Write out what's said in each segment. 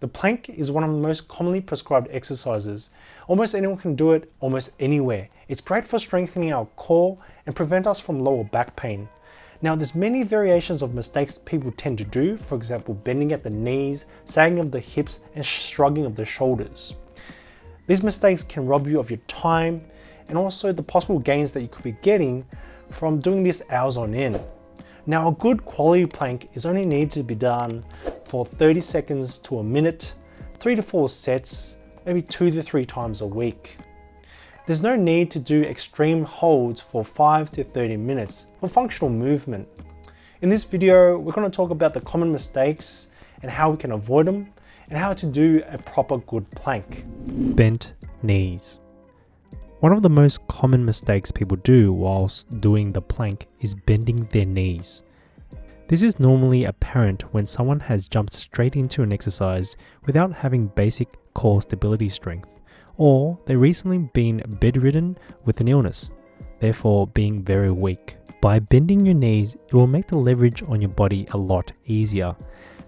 The plank is one of the most commonly prescribed exercises. Almost anyone can do it almost anywhere. It's great for strengthening our core and prevent us from lower back pain. Now, there's many variations of mistakes people tend to do, for example, bending at the knees, sagging of the hips, and shrugging of the shoulders. These mistakes can rob you of your time and also the possible gains that you could be getting from doing this hours on end. Now, a good quality plank is only needed to be done for 30 seconds to a minute, 3 to 4 sets, maybe 2 to 3 times a week. There's no need to do extreme holds for 5 to 30 minutes for functional movement. In this video, we're going to talk about the common mistakes and how we can avoid them and how to do a proper good plank. Bent knees. One of the most common mistakes people do whilst doing the plank is bending their knees. This is normally apparent when someone has jumped straight into an exercise without having basic core stability strength, or they've recently been bedridden with an illness, therefore being very weak. By bending your knees, it will make the leverage on your body a lot easier,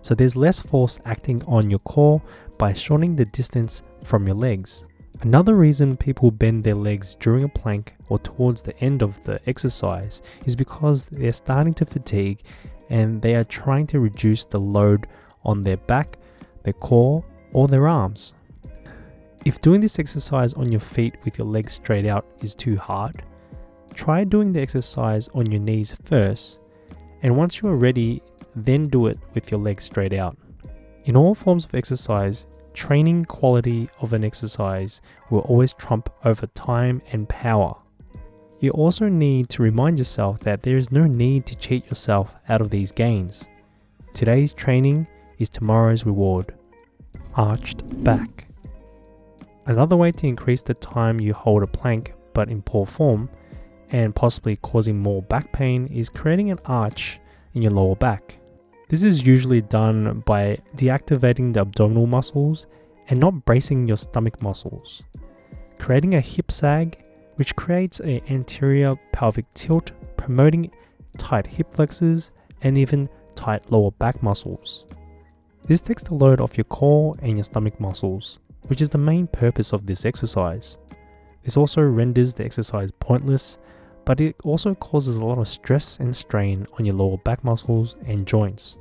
so there's less force acting on your core by shortening the distance from your legs. Another reason people bend their legs during a plank or towards the end of the exercise is because they're starting to fatigue and they are trying to reduce the load on their back, their core, or their arms. If doing this exercise on your feet with your legs straight out is too hard, try doing the exercise on your knees first, and once you are ready, then do it with your legs straight out. In all forms of exercise, training quality of an exercise will always trump over time and power. You also need to remind yourself that there is no need to cheat yourself out of these gains. Today's training is tomorrow's reward. Arched back. Another way to increase the time you hold a plank but in poor form and possibly causing more back pain is creating an arch in your lower back. This is usually done by deactivating the abdominal muscles and not bracing your stomach muscles, creating a hip sag, which creates an anterior pelvic tilt, promoting tight hip flexors and even tight lower back muscles. This takes the load off your core and your stomach muscles, which is the main purpose of this exercise. This also renders the exercise pointless, but it also causes a lot of stress and strain on your lower back muscles and joints,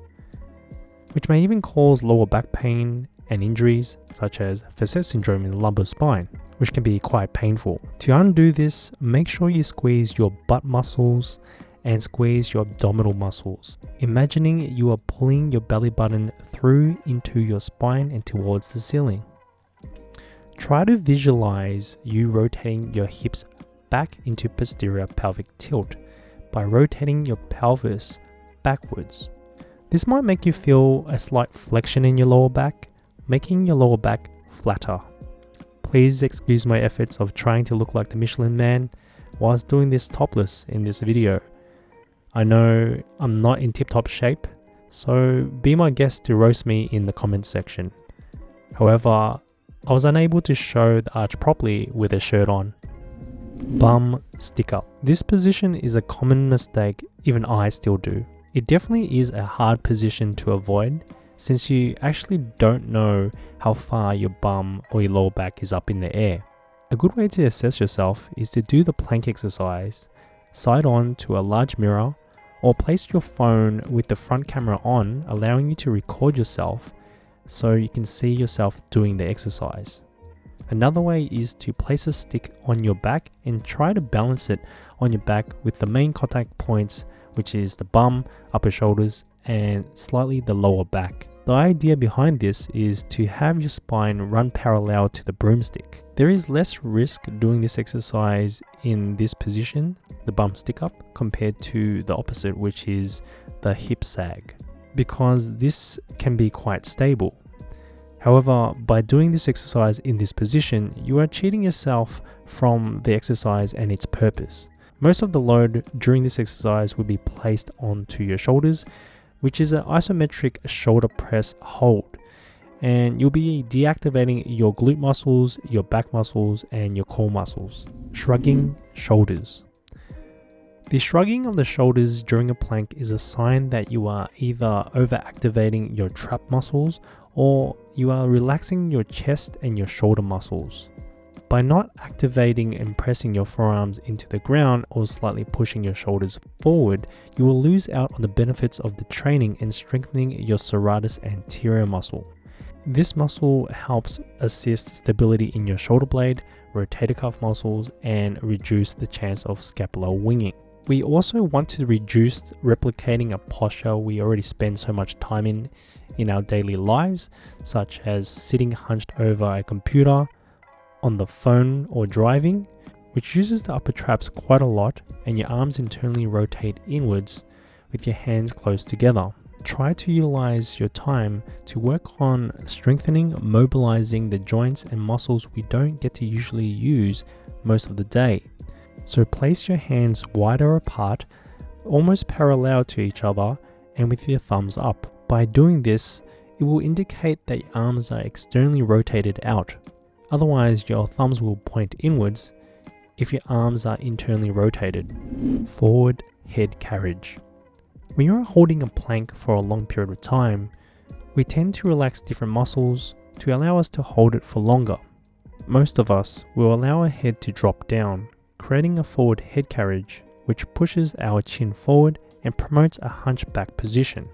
which may even cause lower back pain and injuries such as facet syndrome in the lumbar spine, which can be quite painful. To undo this, make sure you squeeze your butt muscles and squeeze your abdominal muscles, imagining you are pulling your belly button through into your spine and towards the ceiling. Try to visualize you rotating your hips back into posterior pelvic tilt by rotating your pelvis backwards. This might make you feel a slight flexion in your lower back, making your lower back flatter. Please excuse my efforts of trying to look like the Michelin Man whilst doing this topless in this video. I know I'm not in tip-top shape, so be my guest to roast me in the comments section. However, I was unable to show the arch properly with a shirt on. Bum stick up. This position is a common mistake even I still do. It definitely is a hard position to avoid since you actually don't know how far your bum or your lower back is up in the air. A good way to assess yourself is to do the plank exercise side on to a large mirror or place your phone with the front camera on, allowing you to record yourself so you can see yourself doing the exercise. Another way is to place a stick on your back and try to balance it on your back with the main contact points, which is the bum, upper shoulders, and slightly the lower back. The idea behind this is to have your spine run parallel to the broomstick. There is less risk doing this exercise in this position, the bum stick up, compared to the opposite, which is the hip sag, because this can be quite stable. However, by doing this exercise in this position, you are cheating yourself from the exercise and its purpose. Most of the load during this exercise will be placed onto your shoulders, which is an isometric shoulder press hold, and you'll be deactivating your glute muscles, your back muscles, and your core muscles. Shrugging shoulders. The shrugging of the shoulders during a plank is a sign that you are either overactivating your trap muscles or you are relaxing your chest and your shoulder muscles. By not activating and pressing your forearms into the ground or slightly pushing your shoulders forward, you will lose out on the benefits of the training and strengthening your serratus anterior muscle. This muscle helps assist stability in your shoulder blade, rotator cuff muscles, and reduce the chance of scapular winging. We also want to reduce replicating a posture we already spend so much time in our daily lives, such as sitting hunched over a computer, on the phone, or driving, which uses the upper traps quite a lot, and your arms internally rotate inwards with your hands close together. Try to utilize your time to work on strengthening, mobilizing the joints and muscles we don't get to usually use most of the day. So place your hands wider apart, almost parallel to each other, and with your thumbs up. By doing this, it will indicate that your arms are externally rotated out. Otherwise, your thumbs will point inwards if your arms are internally rotated. Forward head carriage. When you're holding a plank for a long period of time, we tend to relax different muscles to allow us to hold it for longer. Most of us will allow our head to drop down, creating a forward head carriage, which pushes our chin forward and promotes a hunchback position.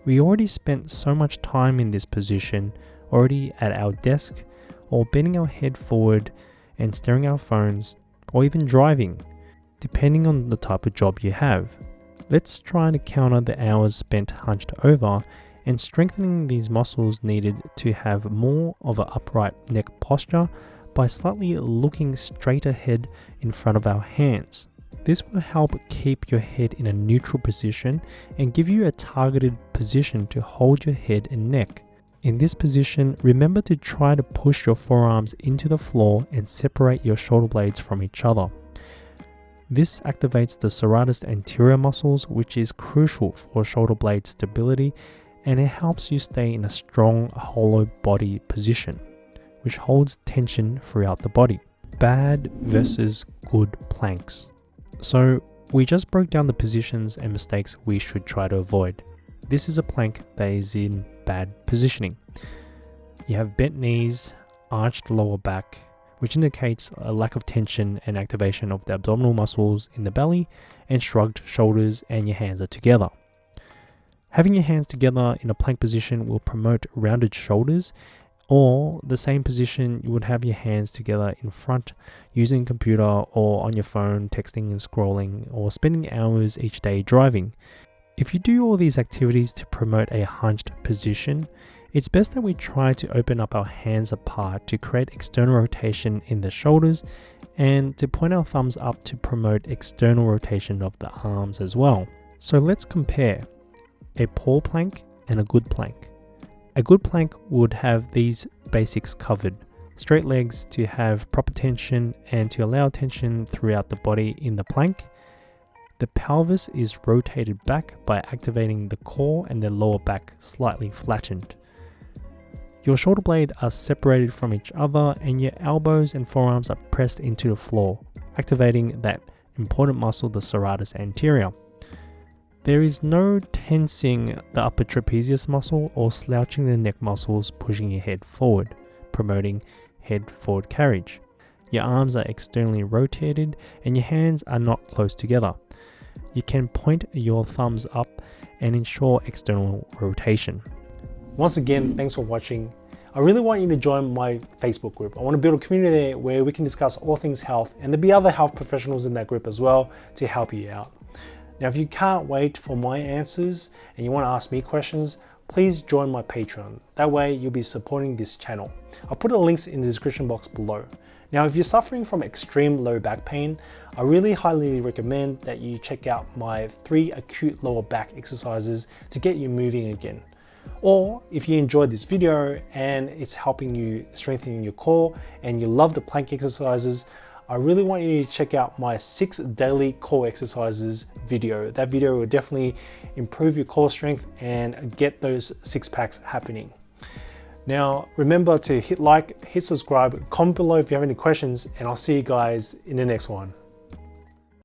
We already spent so much time in this position, already at our desk, or bending our head forward and staring at our phones, or even driving, depending on the type of job you have. Let's try to counter the hours spent hunched over and strengthening these muscles needed to have more of an upright neck posture by slightly looking straight ahead in front of our hands. This will help keep your head in a neutral position and give you a targeted position to hold your head and neck. In this position, remember to try to push your forearms into the floor and separate your shoulder blades from each other. This activates the serratus anterior muscles, which is crucial for shoulder blade stability, and it helps you stay in a strong hollow body position, which holds tension throughout the body. Bad versus good planks. So we just broke down the positions and mistakes we should try to avoid. This is a plank that is in bad positioning. You have bent knees, arched lower back, which indicates a lack of tension and activation of the abdominal muscles in the belly, and shrugged shoulders, and your hands are together. Having your hands together in a plank position will promote rounded shoulders, or the same position you would have your hands together in front using a computer or on your phone texting and scrolling, or spending hours each day driving. If you do all these activities to promote a hunched position, it's best that we try to open up our hands apart to create external rotation in the shoulders, and to point our thumbs up to promote external rotation of the arms as well. So let's compare a poor plank and a good plank. A good plank would have these basics covered: straight legs to have proper tension and to allow tension throughout the body in the plank. The pelvis is rotated back by activating the core and the lower back slightly flattened. Your shoulder blades are separated from each other and your elbows and forearms are pressed into the floor, activating that important muscle, the serratus anterior. There is no tensing the upper trapezius muscle or slouching the neck muscles, pushing your head forward, promoting head forward carriage. Your arms are externally rotated and your hands are not close together. You can point your thumbs up and ensure external rotation. Once again, thanks for watching. I really want you to join my Facebook group. I want to build a community there where we can discuss all things health, and there'll be other health professionals in that group as well to help you out. Now, if you can't wait for my answers and you want to ask me questions, please join my Patreon. That way you'll be supporting this channel. I'll put the links in the description box below. Now, if you're suffering from extreme low back pain, I really highly recommend that you check out my 3 acute lower back exercises to get you moving again. Or if you enjoyed this video and it's helping you strengthening your core and you love the plank exercises, I really want you to check out my 6 daily core exercises video. That video will definitely improve your core strength and get those 6 packs happening. Now, remember to hit like, hit subscribe, comment below if you have any questions, and I'll see you guys in the next one.